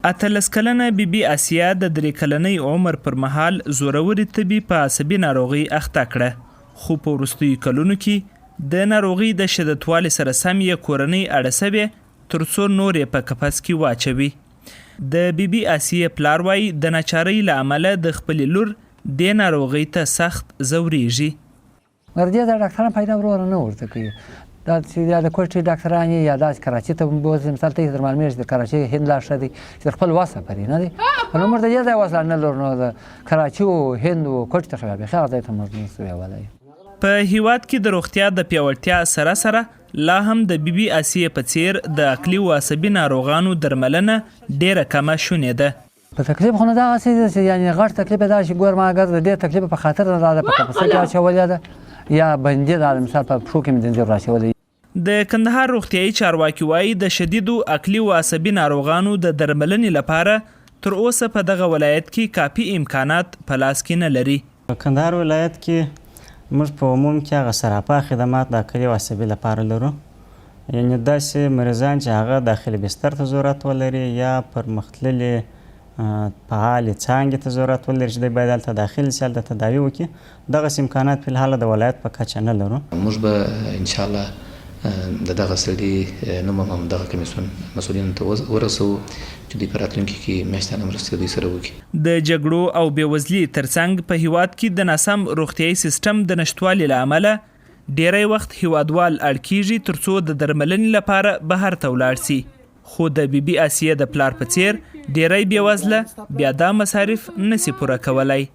اتلس کلنه بیبي آسیا د 3 کلنۍ عمر پر مهال زوروري تبي په عصبي ناروغي اخته کړه، خو په وروستیو کلونو کې د ناروغي د شدتوالي سره سم یې کورنۍ اړه سوې ترڅو نور یې په قفس کې واچوي. د بیبي آسیا پلار وایي د ناچارۍ له امله د خپلې لور د ناروغۍ ته سخت ځورېږي. ورته د ډاکټرانو پیدا ورور نه ورته کوي. دا چې د کوټې ډاکټران یا داسې کراچي ته بوځي، مثال ته در معلومیږي د کراچي هند لا ښه دی چې خپل واسه پرې نه دی نو موږ د دې ځای واسه نه لرو، نو د کراچي او هند او کوټې ته خو بیا هغه ځای ته موږ نسو ویولی. په هیواد کې د روغتیا د پیاوړتیا سره سره لا هم د بیبي آسیا په څیر د عقلي او عصبي ناروغانو درملنه ډیره کمه شونې ده. په تکلیف خو نه دغسې ده چې یعنې غټ تکلیف یې دا چې ګور ما اګر د دې تکلیف په خاطر نه دا په قفسه کې اچولې ده یا بندي دا مثال په پښو کې مې زنځیر راچولی. د کندهار روغتیايي چارواکي وایي د شدیدو عقلي او عصبي ناروغانو د درملنې لپاره تر اوسه په دغه ولایت کې کافي امکانات په لاس کې نه لري. په کندهار ولایت کې موږ په عموم کې هغه سراپا خدمات د عقلي او عصبي لپاره لرو، یعنې داسې مریضان چې هغه داخلي بستر ته ضرورت ولري یا پرمختللې فعالې څانګې ته ضرورت ولري چې دوی باید هلته داخل شي، هلته تداوي وکړي. دغسې امکانات فی الحال د ولایت په کچه نه لرو. موږ به انشاءالله د دغه سړي نوم هم دغه کمیسیون مسؤلینو ته ورسوو چې دوی په راتلونکي کې میاشتانه مرستې دوی سره وکړي. د جګړو او بېوزلي ترڅنګ په هیواد کې د ناسم روغتیايي سیستم د نشتوالي له امله ډیری وخت هیوادوال اړ کیږي ترڅو د درملنې لپاره بهر ته ولاړ سي، خو د بیبي آسیا د پلار په څیر ډیری بېوزله بیا دا مصارف نسی پوره کولای.